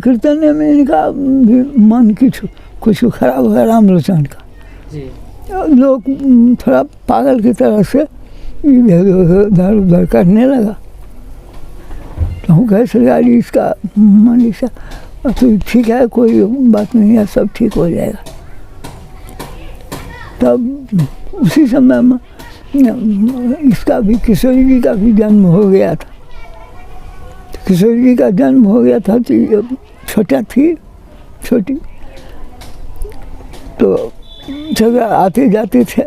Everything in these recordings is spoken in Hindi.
कीर्तन ने मैंने कहा मन की कुछ खराब है रामलोचन का जी। लोग थोड़ा पागल की तरह से इधर उधर करने लगा। तो हम कहे सरकार इसका मनीषा तो ठीक है, कोई बात नहीं है, सब ठीक हो जाएगा। तब उसी समय में इसका भी किशोरी जी का भी जन्म हो गया था। किशोरी जी का जन्म हो गया था तो छोटी तो जगह आते जाते थे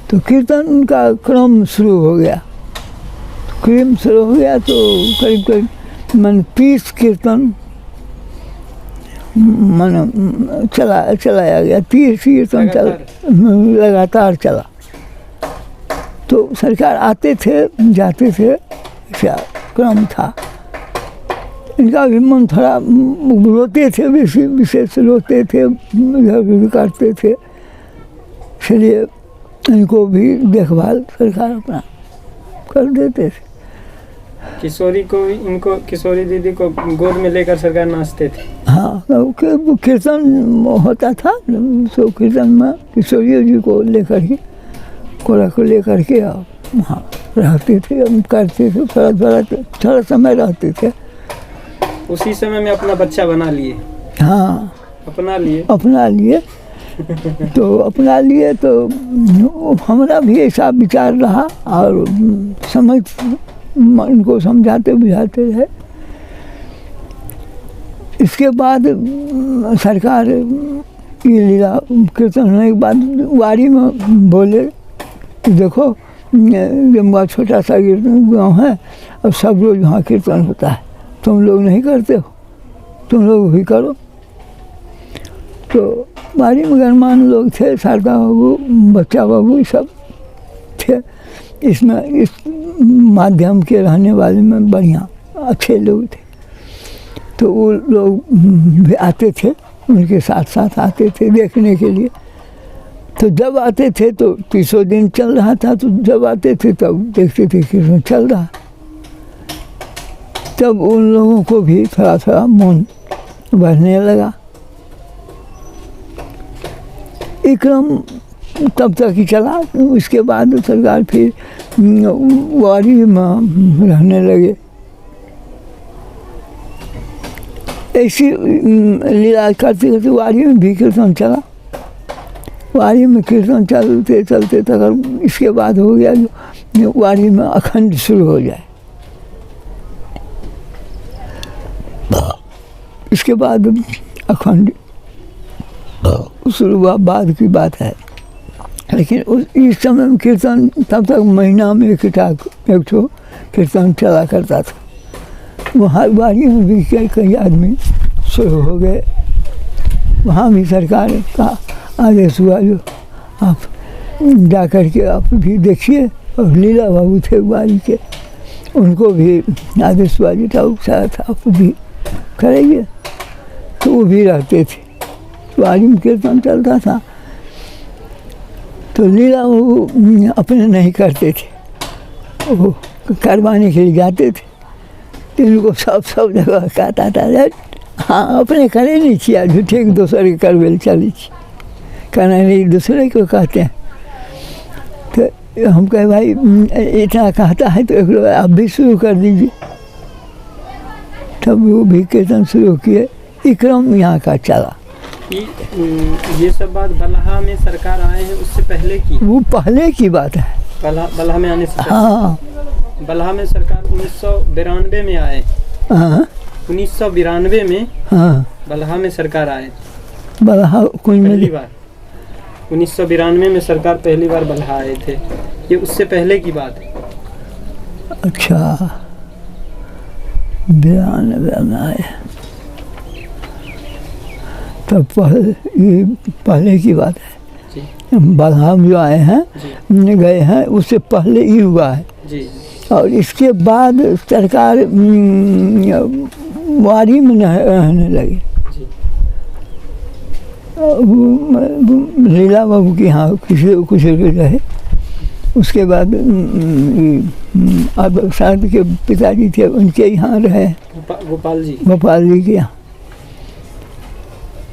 तो कीर्तन का क्रम शुरू हो गया। तो करीब मन 30 कीर्तन मन चलाया गया। 30 कीर्तन लगातार चला। तो सरकार आते थे जाते थे, ऐसा क्रम था। इनका भी मन थोड़ा रोते थे, विशेष रोते थे, इधर करते थे, इसलिए इनको भी देखभाल सरकार अपना कर देते थे। किशोरी दीदी को गोद में लेकर सरकार नाचते थे। हाँ, कीर्तन होता था तो कीर्तन में किशोरी जी को लेकर ही कोड़ा को लेकर के वहाँ रहते थे, हम करते थे, थोड़ा समय रहते थे। उसी समय में अपना बच्चा बना लिए। हाँ, अपना लिए तो हमारा भी ऐसा विचार रहा और इनको समझाते बुझाते रहे। इसके बाद सरकार ये लीला कीर्तन होने के बाद वारी में बोले देखो जमुआ छोटा सा कीर्तन गाँव है और सब रोज वहाँ कीर्तन होता है, तुम लोग नहीं करते हो, तुम लोग भी करो। तो वारी में गणमान्य लोग थे, शारदा बाबू, बच्चा बाबू सब थे। इसमें इस माध्यम के रहने वाले में बढ़िया अच्छे लोग थे। तो वो लोग भी आते थे, उनके साथ आते थे देखने के लिए। तो जब आते थे तो 300 दिन चल रहा था, तो जब आते थे तब देखते थे कि चल रहा। तब उन लोगों को भी थोड़ा मन बढ़ने लगा। क्रम तब तक ही चला। उसके बाद सरकार फिर वारी में रहने लगे। ऐसी लीला करते करते वारी में भी कीर्तन चला। वारी में कीर्तन चलते तक इसके बाद हो गया जो वारी में अखंड शुरू हो जाए। इसके बाद अखंड शुरू हुआ, बाद की बात है। लेकिन इस समय में कीर्तन तब तक महीना में एक कीर्तन चला करता था। वहाँ वारी में भी कई आदमी शुरू हो गए। वहाँ भी सरकार का आदेश हुआ जो आप जा कर के आप भी देखिए। और लीला बाबू थे वारी के, उनको भी आदेश हुआ था आप भी करेंगे। तो वो भी रहते थे। वारी में कीर्तन चलता था तो लीला वो अपने नहीं करते थे, वो करवाने के लिए जाते थे। तो इनको सब जगह कहता था हाँ अपने करे नहीं किया, झूठे एक दूसरे के करवेल चली कहना नहीं, दूसरे को कहते हैं। तो हम कहे भाई इतना कहता है तो एक आप भी शुरू कर दीजिए। तब वो भी कीर्तन शुरू किए। क्रम यहाँ का चला। ये सब बात बलहा में सरकार आए हैं उससे पहले की? वो पहले की बात है। बलहा में आने से पहले? हाँ, बलहा में सरकार 1992 में आए। हाँ, 1992 में हाँ, बलहा में सरकार आए। बलहा पहली बार 1992 में सरकार पहली बार बलहा आए थे। ये उससे पहले की बात है। अच्छा, 92 में आए तब पहले की बात है। बलहा जो आए हैं गए हैं उससे पहले ही हुआ है जी। और इसके बाद सरकार वारी में रहने लगे। लीला बाबू के यहाँ किसी कुछ रहे। उसके बाद अब शारद के पिताजी थे, उनके यहाँ रहे, गोपाल जी के यहाँ।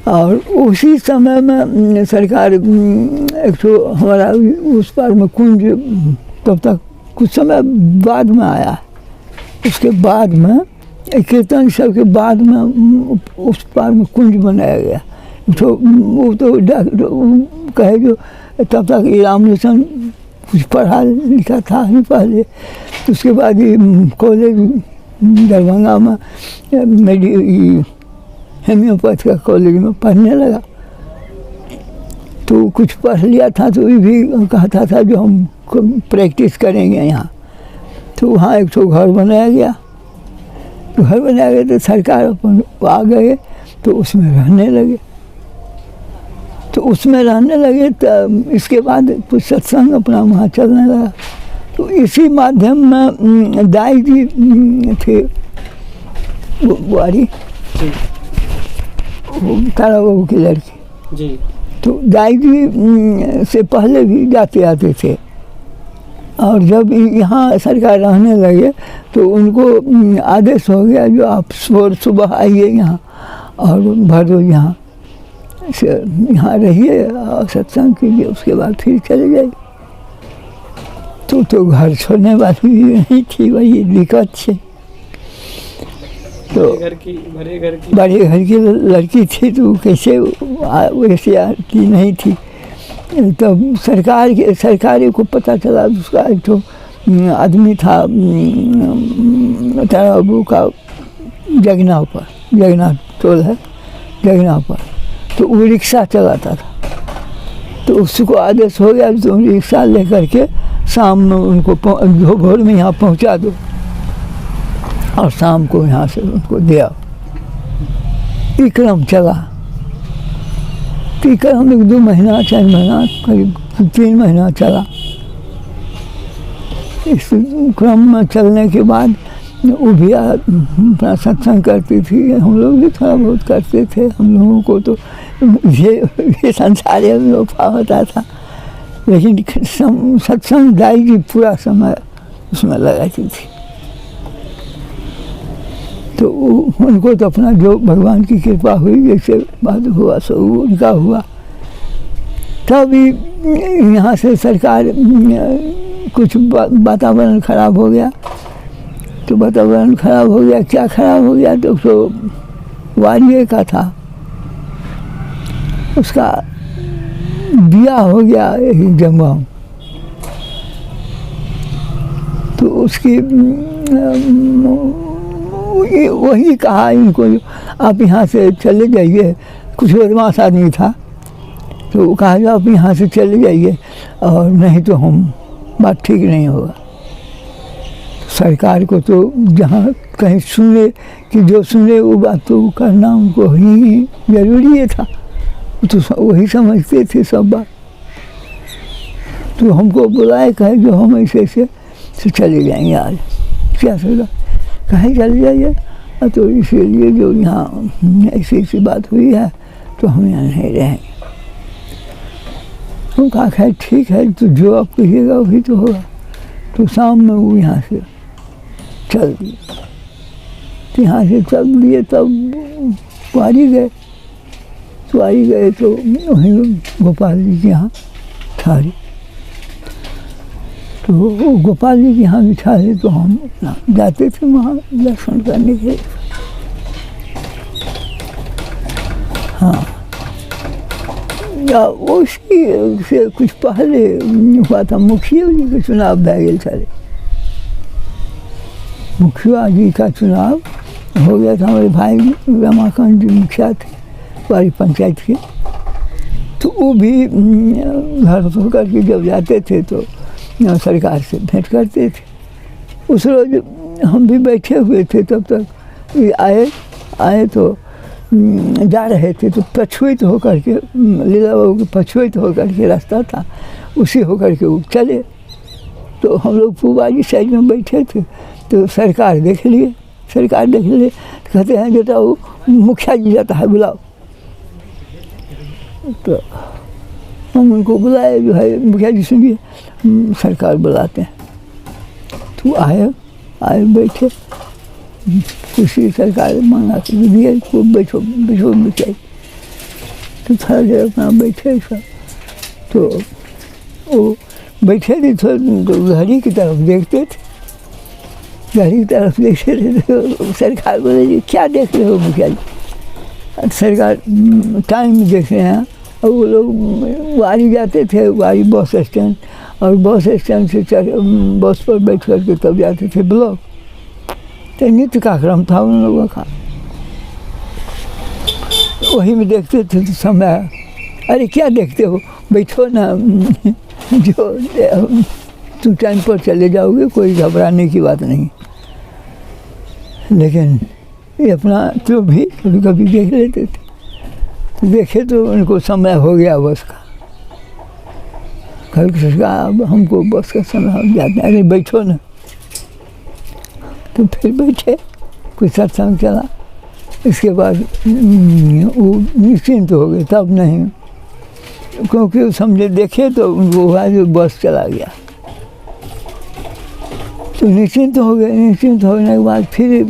और उसी समय में सरकार एक तो हमारा उस पार में कुंज तब तक कुछ समय बाद में आया। उसके बाद में कीर्तन सब के बाद में उस पार में कुंज बनाया गया। तो वो तो कहे जो तब तक रामलोचन कुछ पढ़ा लिखा था नहीं पहले। उसके बाद ये कॉलेज दरभंगा में हेम्योपैथ का कॉलेज में पढ़ने लगा। तो कुछ पढ़ लिया था तो ये भी कहता था जो हम प्रैक्टिस करेंगे यहाँ। तो वहाँ एक तो घर बनाया गया। तो घर बनाया गया तो सरकार अपन आ गए तो उसमें रहने लगे। तो उसमें रहने लगे तो इसके बाद कुछ सत्संग अपना वहाँ चलने लगा। तो इसी माध्यम में दाई जी थे बुआरी, तारा बाबू की लड़की जी। तो दाई जी से पहले भी जाते आते थे। और जब यहाँ सरकार रहने लगे तो उनको आदेश हो गया जो आप सुबह आइए यहाँ और भर दो यहाँ रहिए और सत्संग कीजिए, उसके बाद फिर चले जाइए। तो घर छोड़ने वाली भी नहीं थी, वही दिक्कत थी। तो बड़े घर की लड़की थी तो कैसे वैसे आती नहीं थी। तब सरकारी को पता चला। उसका एक तो आदमी था तारा बाबू का जगना टोल है, जगना पर। तो वो रिक्शा चलाता था। तो उसको आदेश हो गया तो रिक्शा लेकर के शाम में उनको भोर में यहाँ पहुँचा दो और शाम को यहाँ से उनको दे आओ। क्रम चला। क्रम 1-2 महीना 4 महीना करीब 3 महीना चला। इस क्रम में चलने के बाद वो भी अपना सत्संग करती थी, हम लोग भी थोड़ा बहुत करते थे। हम लोगों को तो ये संसार में होता था, लेकिन सत्संग दाई जी पूरा समय उसमें लगाती थी। तो उनको तो अपना जो भगवान की कृपा हुई, जैसे बात हुआ सो उनका हुआ। तब यहाँ से सरकार कुछ वातावरण खराब हो गया। तो वातावरण खराब हो गया, क्या खराब हो गया? तो वारिये का था, उसका ब्याह हो गया जंगवा। तो उसकी वही कहा इनको आप यहाँ से चले जाइए। कुछ बदमाश आदमी था तो वो कहा जो आप यहाँ से चले जाइए और नहीं तो हम बात ठीक नहीं होगा। सरकार को तो जहाँ कहीं सुने कि जो सुने वो बात तो करना उनको ही जरूरी था। तो वही समझते थे सब बात। तो हमको बुलाए कहे जो हम ऐसे से चले जाएंगे आज। क्या सोचा कहीं चले जाइए। तो इसीलिए जो यहाँ ऐसी बात हुई है तो हम यहाँ नहीं रहेंगे। हम कहा खैर ठीक है, तो जो आप कहिएगा वही तो होगा। तो शाम में वो यहाँ से चल दिए। तो यहाँ से चल दिए तब वारी गए। तो वारी गए तो वहीं गोपाल जी के यहाँ ठहरे। तो गोपाल जी के यहाँ भी ठहरे। तो हम जाते थे वहाँ दर्शन करने के लिए। हाँ, या उसी से कुछ पहले हुआ था मुखिया जी का चुनाव बैगल चले। मुखिया जी का चुनाव हो गया था। हमारे भाई रमाकांत जी मुखिया थे हमारी पंचायत के। तो वो भी घर होकर के जब जाते थे तो सरकार से भेंट करते थे। उस रोज हम भी बैठे हुए थे, तब तक ये आए तो जा रहे थे। तो पछुत होकर के लीला बाबू के पछुत होकर के रास्ता था, उसी होकर के वो चले। तो हम लोग पूबाजी साइड में बैठे थे। तो सरकार देख लिए सरकार देख ले तो कहते हैं बेटा वो मुखिया जी जाता है बुलाओ। तो हम उनको बुलाए, जो है मुखिया जी सुनिए सरकार बुलाते हैं। तो आए बैठे, कुर्सी सरकार मांगा के दिए, को बैठो बैठो मुखिया। तो थोड़ा देर अपना बैठे सब। तो वो बैठे थे तो घड़ी की तरफ देखते थे, घड़ी की तरफ देखते थे। तो सरकार बोले जी क्या देख रहे हो मुखिया जी? सरकार टाइम देख रहे हैं। और वो लोग वारी जाते थे, वारी बस स्टैंड, और बस स्टैंड से बस पर बैठ करके तब जाते थे ब्लॉक। तो नित्य का क्रम था उन लोगों का, वही में देखते थे। तो समय, अरे क्या देखते हो, बैठो ना, जो तुम टाइम पर चले जाओगे, कोई घबराने की बात नहीं। लेकिन ये अपना तो भी कभी कभी देख लेते थे। तो देखे तो उनको समय हो गया बस का। कल सरकार अब हमको बस का समय हो जाता है, अरे बैठो ना। तो फिर बैठे, कुछ सत्संग चला। इसके बाद वो निश्चिंत हो गए। तब नहीं, क्योंकि समझे देखे तो उनको हुआ जो बस चला गया। तो निश्चिंत हो गए। निश्चिंत होने के बाद फिर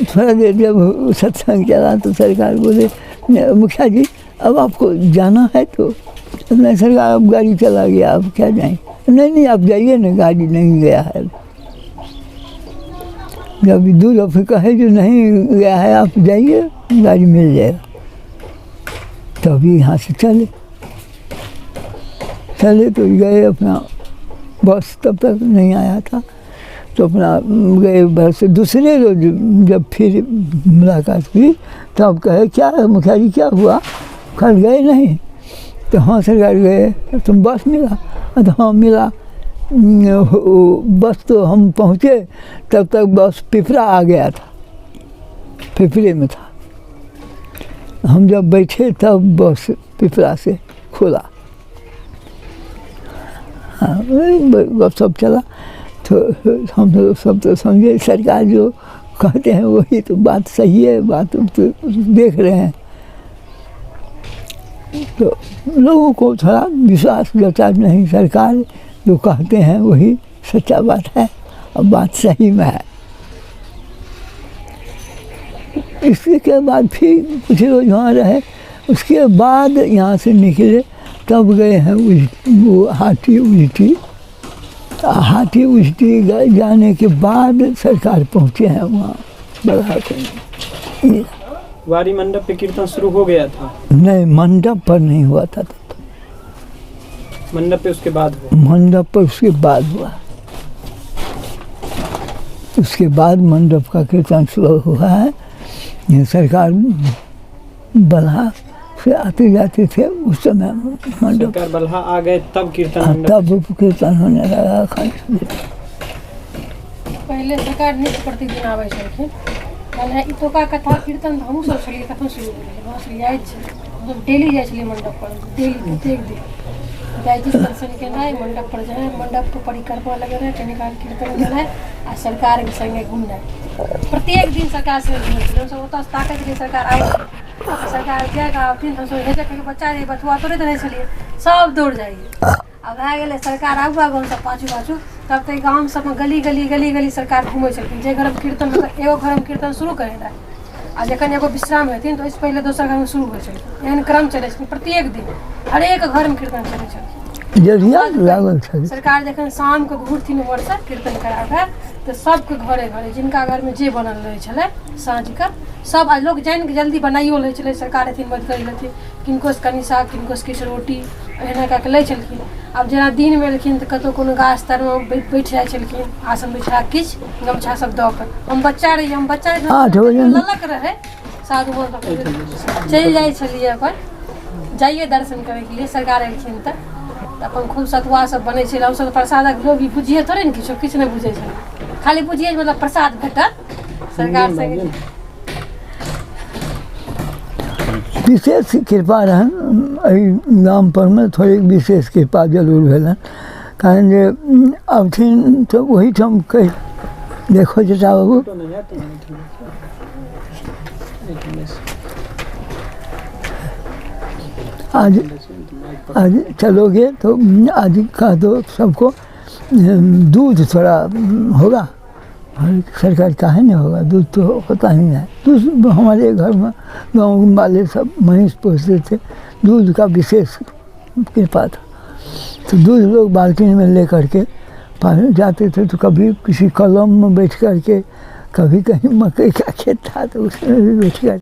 थोड़ा देर जब सत्संग चला तो सरकार बोले मुखिया जी अब आपको जाना है। तो नहीं सरकार अब गाड़ी चला गया, अब क्या जाएं? नहीं आप जाइए ना, गाड़ी नहीं गया है। जब दूर फिर कहे जो नहीं गया है आप जाइए, गाड़ी मिल जाएगा। तभी यहाँ से चले तो गए अपना। बस तब तक नहीं आया था, तो अपना गए बस। दूसरे रोज जब फिर मुलाकात हुई तब कहे क्या मुखिया जी क्या हुआ, कल गए नहीं? तो हाँ सरकार गए। तुम बस मिला? तो हाँ मिला। बस तो हम पहुँचे तब तक बस पिपरा आ गया था, पिपरे में था। हम जब बैठे तब बस पिपरा से खुला। हाँ बस सब चला। तो हम लोग सब तो समझे सरकार जो कहते हैं वही तो बात सही है, बात तो देख रहे हैं। तो लोगों को थोड़ा विश्वास जता नहीं, सरकार जो कहते हैं वही सच्चा बात है और बात सही में है। इसके बाद फिर कुछ रोज वहाँ रहे। उसके बाद यहाँ से निकले तब गए हैं वो हाथी उल्टी जाने के बाद सरकार पहुँचे हैं वहाँ बड़ा। वारी मंडप पे कीर्तन शुरू हो गया था? नहीं, मंडप पर नहीं हुआ था तब। मंडप पे उसके बाद हुआ? मंडप पर उसके बाद हुआ। उसके बाद मंडप का कीर्तन शुरू हुआ है। ये सरकार बल्हा से आते जाते थे उस समय मंडप। सरकार बल्हा आ गए तब कीर्तन? तब कीर्तन होने लगा। पहले सरकार नित्य प्रतिदिन आबै छलखिन। कहले ई तो का कथा कीर्तन हमहूँ सब छलियै, कखन शुरू भेलै? वहाँ से जाइ छै, मतलब डेली जाइ छलियै मंडप पर, डेली प्रत्येक दिन जाइ जी दर्शन केनाइ, मंडप पर जाए, मंडप पर परिक्रमा लगेनाइ, कनि काल कीर्तन केनाइ आ सरकार के संगे घुमनाइ। प्रत्येक दिन सरकार से घुमै छलियै। हमसब ओतऽ ताकै छलियै सरकार आबै छै, सरकार जाके आबथिन। हमसब हेजे कहिके बच्चा रहियै, बथुआ तोड़ैत रहै छलियै, सब दौड़ जाइए। अब भए गेलै सरकार आगू हमसब पाछू। तब तक गाँव सबमे गली सरकार घुमै छलखिन। जे घरमे कीर्तन मतलब एगो घरमे कीर्तन शुरू करै रहै आ जखन एगो विश्राम हेथिन तऽ ओहिसँ पहिले दोसर घरमे शुरू होइ छलखिन। एहन क्रम चलै छलखिन। प्रत्येक दिन हरेक घरमे कीर्तन चलै छलखिन। जरिया लागल छलै। सरकार जखन शामके घुरथिन उमहरसँ कीर्तन कराकऽ तऽ सबके घरे जिनका घरमे जे बनल रहै छलै साँझके सब आ लोग जानि कऽ जल्दी बनाइयो लै छलै। सरकार एथिन मदद करै लेथिन, किनकोसँ कनि साग, किनकोसँ किछु रोटी, एहिना कऽ लै छलखिन। आब जेना दिनमे एलखिन तऽ कतहु कोनो गाछ तरमे बैठ जाइ छलखिन, आसन बिछा किछु गमछा सब दऽ कऽ। हम बच्चा रहियै ललक रहै साधु चलि जाइ छलियै, अपन जाइए दर्शन करैके लिए। सरकार एलखिन तऽ अपन खूब सतुआ सब बनै छलै। हमसब प्रसादक लोभी बुझिए थोड़े ने किछु नहि बुझै छलै, खाली बुझिए मतलब प्रसाद भेटत सरकार से। विशेष कृपा रहन गाम पर में, थोड़ी विशेष कृपा जरूर भेलन। कारण जे अबथिन तऽ ओहीठाम देखो जटा बाबू, तो नहीं है तो नहीं थी। एक मिनट। आज चलोगे तो आज का दो सबको दूध थोड़ा होगा, सरकार का है नहीं होगा, दूध तो होता ही है। दूध हमारे घर में गाँव वाले सब महींस पोसते थे, दूध का विशेष कृपा था। तो दूध लोग बाल्टी में ले करके जाते थे, तो कभी किसी कलम में बैठ करके, कभी कहीं मकई का खेत था तो उसमें भी बैठ कर